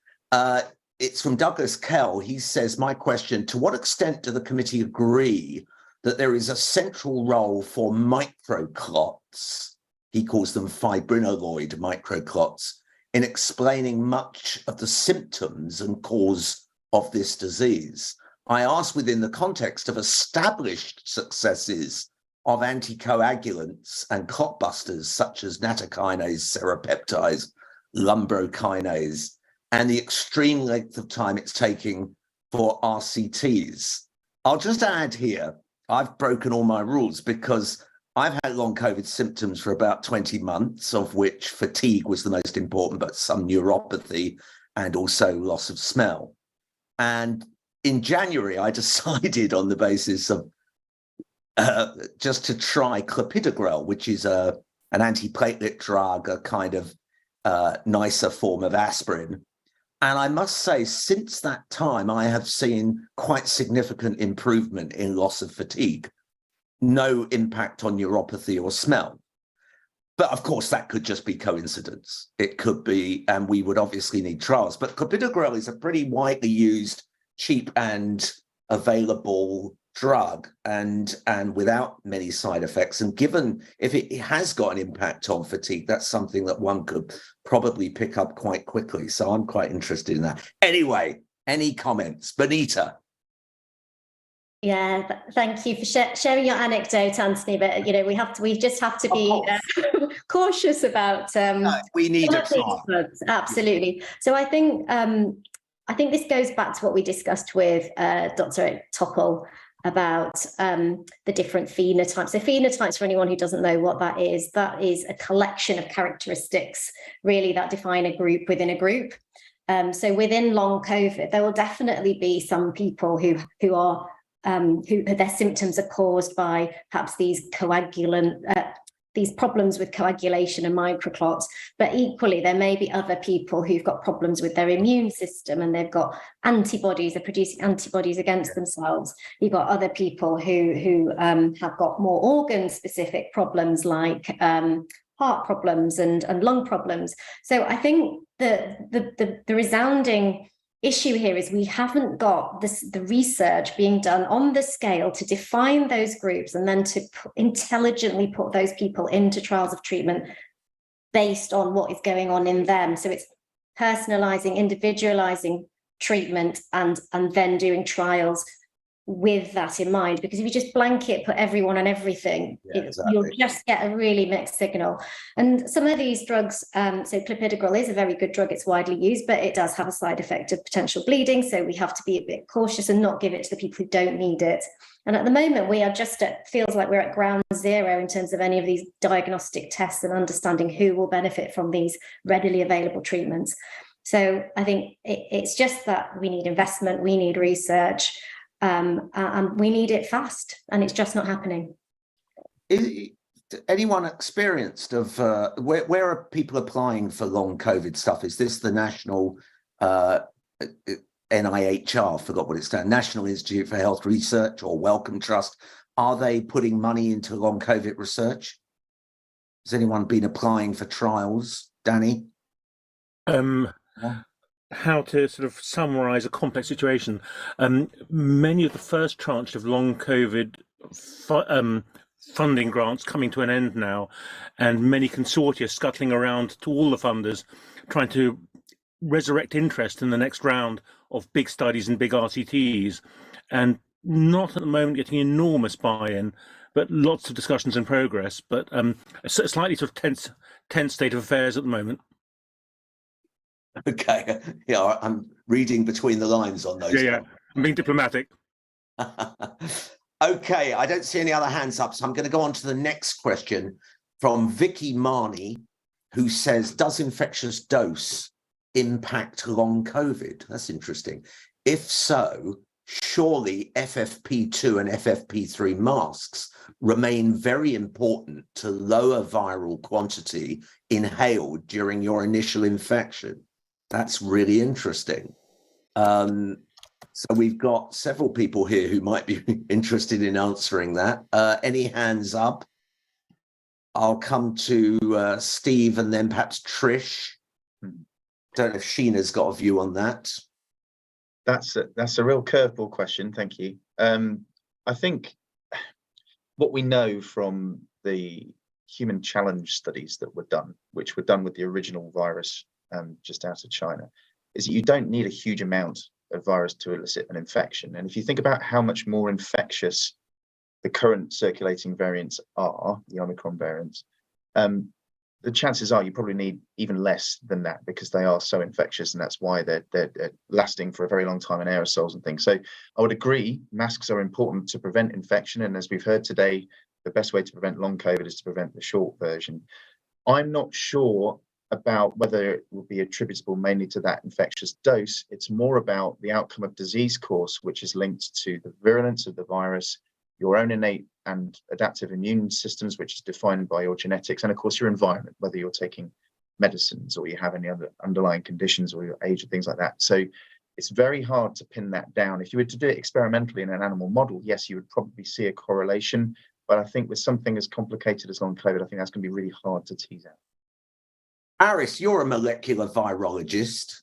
It's from Douglas Kell. He says, my question, to what extent do the committee agree that there is a central role for microclots, he calls them fibrinoid microclots, in explaining much of the symptoms and cause of this disease? I asked within the context of established successes of anticoagulants and clotbusters such as nattokinase, serrapeptase, lumbrokinase, and the extreme length of time it's taking for RCTs. I'll just add here, I've broken all my rules because I've had long COVID symptoms for about 20 months, of which fatigue was the most important, but some neuropathy and also loss of smell. And in January, I decided on the basis of just to try clopidogrel, which is an antiplatelet drug, a kind of nicer form of aspirin. And I must say, since that time, I have seen quite significant improvement in loss of fatigue. No impact on neuropathy or smell. But of course, that could just be coincidence. It could be, and we would obviously need trials. But clopidogrel is a pretty widely used, cheap and available drug and without many side effects. And given if it has got an impact on fatigue, that's something that one could probably pick up quite quickly. So I'm quite interested in that. Anyway, any comments? Binita? Yeah, thank you for sharing your anecdote, Anthony. But we just have to be cautious about. We need a trial. Absolutely. So I think this goes back to what we discussed with Dr. Topol about the different phenotypes. So phenotypes, for anyone who doesn't know what that is a collection of characteristics, really, that define a group within a group. So within long COVID, there will definitely be some people who their symptoms are caused by perhaps these problems with coagulation and microclots, but equally there may be other people who've got problems with their immune system and they've got antibodies, they're producing antibodies against themselves. You've got other people who have got more organ-specific problems like heart problems and lung problems. So I think the resounding issue here is we haven't got the research being done on the scale to define those groups and then to intelligently put those people into trials of treatment based on what is going on in them. So it's personalizing, individualizing treatment and then doing trials with that in mind, because if you just blanket put everyone on everything, exactly, you'll just get a really mixed signal. And some of these drugs, so clopidogrel is a very good drug, it's widely used, but it does have a side effect of potential bleeding, so we have to be a bit cautious and not give it to the people who don't need it. And at the moment we are just feels like we're at ground zero in terms of any of these diagnostic tests and understanding who will benefit from these readily available treatments. So I think it's just that we need investment, we need research, and we need it fast, and it's just not happening. Is anyone experienced of where are people applying for long COVID stuff? Is this the national NIHR, forgot what it stands, National Institute for Health Research, or Wellcome Trust? Are they putting money into long COVID research? Has anyone been applying for trials? Danny? How to sort of summarize a complex situation. Many of the first tranche of long COVID funding grants coming to an end now, and many consortia scuttling around to all the funders, trying to resurrect interest in the next round of big studies and big RCTs, and not at the moment getting enormous buy-in, but lots of discussions in progress, but a slightly sort of tense state of affairs at the moment. Okay, yeah, I'm reading between the lines on those. Yeah, I'm being diplomatic. Okay, I don't see any other hands up, so I'm going to go on to the next question from Vicky Marnie, who says, does infectious dose impact long COVID? That's interesting. If so, surely FFP2 and FFP3 masks remain very important to lower viral quantity inhaled during your initial infection. That's really interesting. So we've got several people here who might be interested in answering that. Any hands up? I'll come to Steve and then perhaps Trish. Don't know if Sheena's got a view on that. That's a real curveball question. Thank you. I think what we know from the human challenge studies that were done, which were done with the original virus just out of China, is that you don't need a huge amount a virus to elicit an infection. And if you think about how much more infectious the current circulating variants are, the Omicron variants, the chances are you probably need even less than that, because they are so infectious, and that's why they're lasting for a very long time in aerosols and things. So I would agree, masks are important to prevent infection, and as we've heard today, the best way to prevent long COVID is to prevent the short version. I'm not sure about whether it will be attributable mainly to that infectious dose. It's more about the outcome of disease course, which is linked to the virulence of the virus, your own innate and adaptive immune systems, which is defined by your genetics, and of course your environment, whether you're taking medicines or you have any other underlying conditions or your age or things like that. So it's very hard to pin that down. If you were to do it experimentally in an animal model, yes, you would probably see a correlation, but I think with something as complicated as long COVID, I think that's going to be really hard to tease out. Aris, you're a molecular virologist.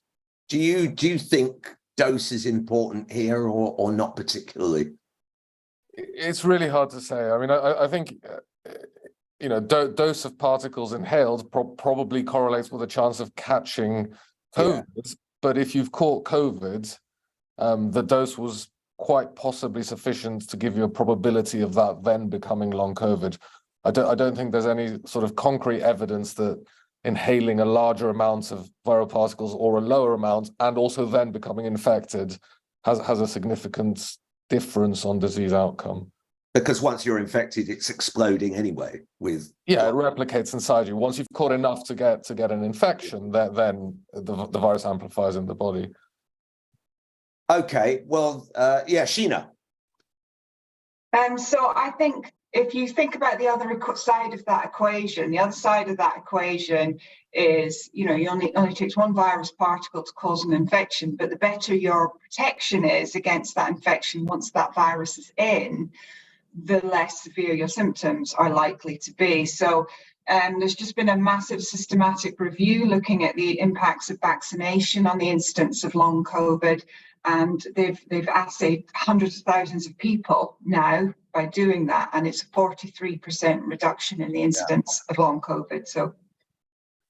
Do you think dose is important here, or not particularly? It's really hard to say. I mean, I think, you know, dose of particles inhaled probably correlates with a chance of catching COVID. Yeah. But if you've caught COVID, the dose was quite possibly sufficient to give you a probability of that then becoming long COVID. I don't think there's any sort of concrete evidence that inhaling a larger amount of viral particles or a lower amount and also then becoming infected has a significant difference on disease outcome. Because once you're infected, it's exploding anyway. It replicates inside you. Once you've caught enough to get an infection, then the virus amplifies in the body. Okay, well, Sheena. So I think if you think about the other side of that equation, the other side of that equation is, you know, you only takes one virus particle to cause an infection, but the better your protection is against that infection once that virus is in, the less severe your symptoms are likely to be. So there's just been a massive systematic review looking at the impacts of vaccination on the incidence of long COVID. And they've assayed hundreds of thousands of people now by doing that, and it's a 43% reduction in the incidence of long COVID. So,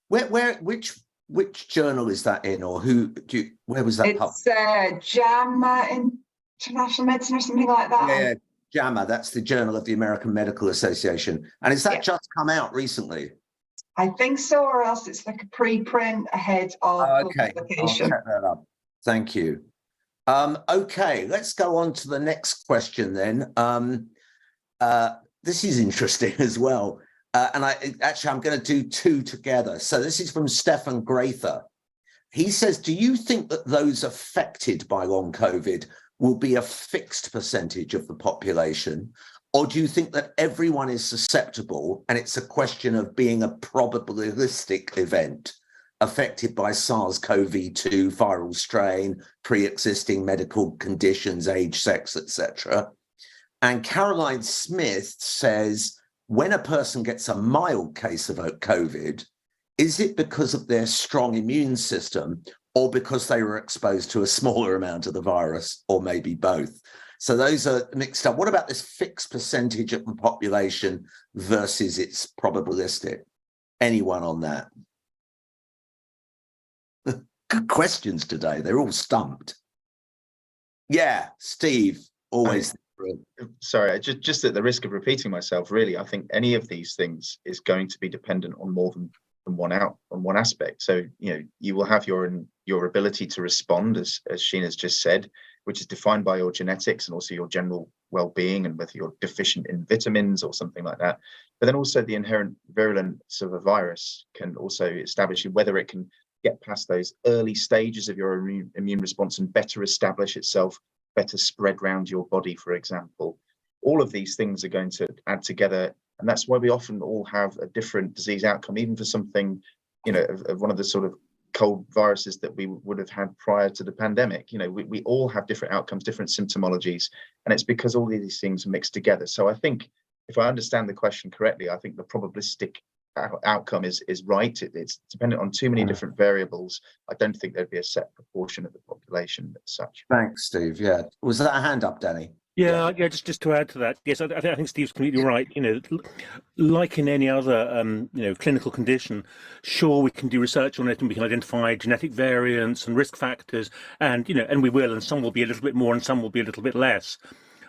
which journal is that in, or where was that published? It's JAMA International Medicine or something like that. Yeah, JAMA. That's the Journal of the American Medical Association, and is that just come out recently? I think so, or else it's like a preprint ahead of publication. I'll check that up. Thank you. Okay, let's go on to the next question then. This is interesting as well. And I'm going to do two together. So this is from Stephen Griffin. He says, do you think that those affected by long COVID will be a fixed percentage of the population? Or do you think that everyone is susceptible and it's a question of being a probabilistic event affected by SARS-CoV-2 viral strain, pre-existing medical conditions, age, sex, etc.? And Caroline Smith says, when a person gets a mild case of COVID, is it because of their strong immune system or because they were exposed to a smaller amount of the virus, or maybe both? So those are mixed up. What about this fixed percentage of the population versus its probabilistic? Anyone on that? Good questions today. They're all stumped. Yeah, Steve, always. Sorry, just at the risk of repeating myself, really, I think any of these things is going to be dependent on more than one aspect. So, you know, you will have your ability to respond, as Sheena's just said, which is defined by your genetics and also your general well-being and whether you're deficient in vitamins or something like that. But then also the inherent virulence of a virus can also establish whether it can get past those early stages of your immune response and better establish itself, better spread around your body, for example. All of these things are going to add together, and that's why we often all have a different disease outcome, even for something, you know, of one of the sort of cold viruses that we would have had prior to the pandemic. You know, we all have different outcomes, different symptomologies, and it's because all of these things are mixed together. So I think, if I understand the question correctly, I think the probabilistic outcome is right. It's dependent on too many different variables. I don't think there'd be a set proportion of the population as such. Thanks, Steve. Yeah. Was that a hand up, Danny? Yeah, just to add to that, yes, I think Steve's completely right. Like in any other, clinical condition, sure, we can do research on it and we can identify genetic variants and risk factors, and we will, and some will be a little bit more and some will be a little bit less.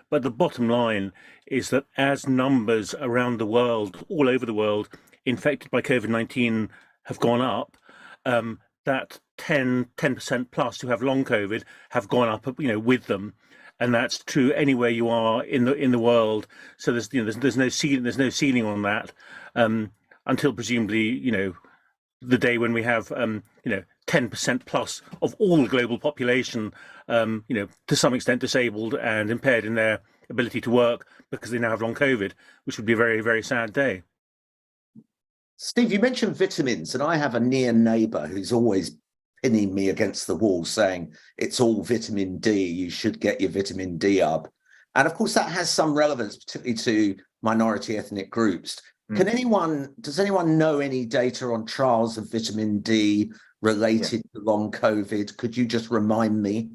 But the bottom line is that as numbers around the world, all over the world, infected by COVID-19 have gone up, that 10% plus who have long COVID have gone up, with them. And that's true anywhere you are in the world. So there's no ceiling on that until presumably the day when we have 10% plus of all the global population to some extent disabled and impaired in their ability to work because they now have long COVID, which would be a very, very sad day. Steve, you mentioned vitamins, and I have a near neighbour who's always pinning me against the wall saying it's all vitamin D, you should get your vitamin D up. And of course that has some relevance, particularly to minority ethnic groups. Does anyone know any data on trials of vitamin D related to long COVID? Could you just remind me?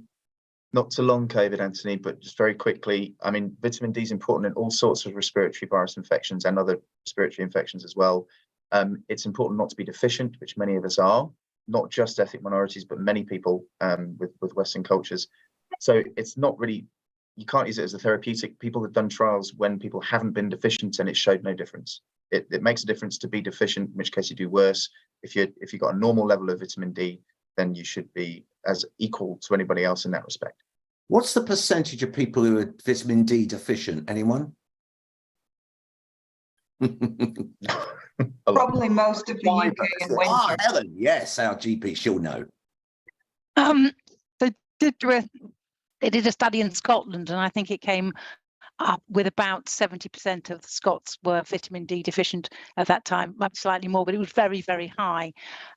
Not to long COVID, Anthony, but just very quickly, I mean, vitamin D is important in all sorts of respiratory virus infections and other respiratory infections as well. It's important not to be deficient, which many of us are. Not just ethnic minorities, but many people with Western cultures. So it's not really, you can't use it as a therapeutic. People have done trials when people haven't been deficient and it showed no difference. It makes a difference to be deficient, in which case you do worse. If you've got a normal level of vitamin D, then you should be as equal to anybody else in that respect. What's the percentage of people who are vitamin D deficient? Anyone? Probably most of the UK and winter. Helen, yes, our GP, she'll know. They did a study in Scotland, and I think it came up with about 70% of the Scots were vitamin D deficient at that time, maybe slightly more, but it was very, very high.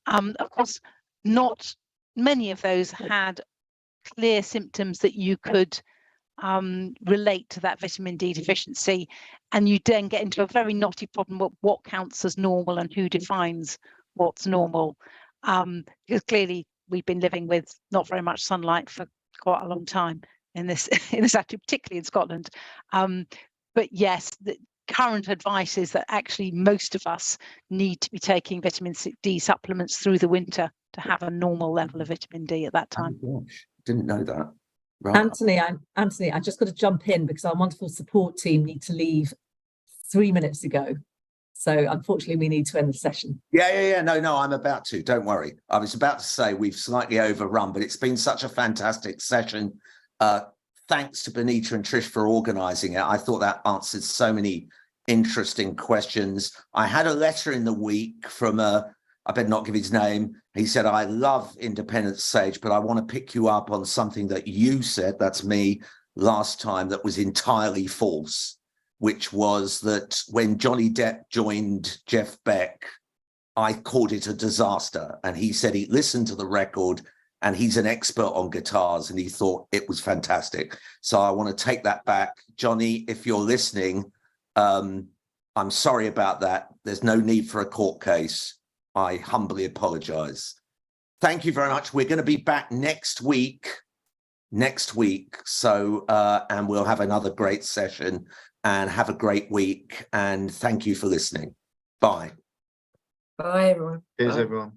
Of course, not many of those had clear symptoms that you could relate to that vitamin D deficiency, and you then get into a very knotty problem of what counts as normal and who defines what's normal, because clearly we've been living with not very much sunlight for quite a long time in this actually, particularly in Scotland. But yes, the current advice is that actually most of us need to be taking vitamin D supplements through the winter to have a normal level of vitamin D at that time. Oh gosh, didn't know that. Right. Anthony, I just got to jump in because our wonderful support team need to leave 3 minutes ago. So unfortunately, we need to end the session. Yeah. No, I'm about to. Don't worry. I was about to say we've slightly overrun, but it's been such a fantastic session. Thanks to Binita and Trish for organising it. I thought that answered so many interesting questions. I had a letter in the week from I better not give his name. He said, I love Independence Sage, but I want to pick you up on something that you said, that's me, last time that was entirely false, which was that when Johnny Depp joined Jeff Beck, I called it a disaster. And he said he listened to the record and he's an expert on guitars and he thought it was fantastic. So I want to take that back. Johnny, if you're listening, I'm sorry about that. There's no need for a court case. I humbly apologize. Thank you very much. We're going to be back next week. So, and we'll have another great session and have a great week. And thank you for listening. Bye. Bye, everyone. Cheers, everyone.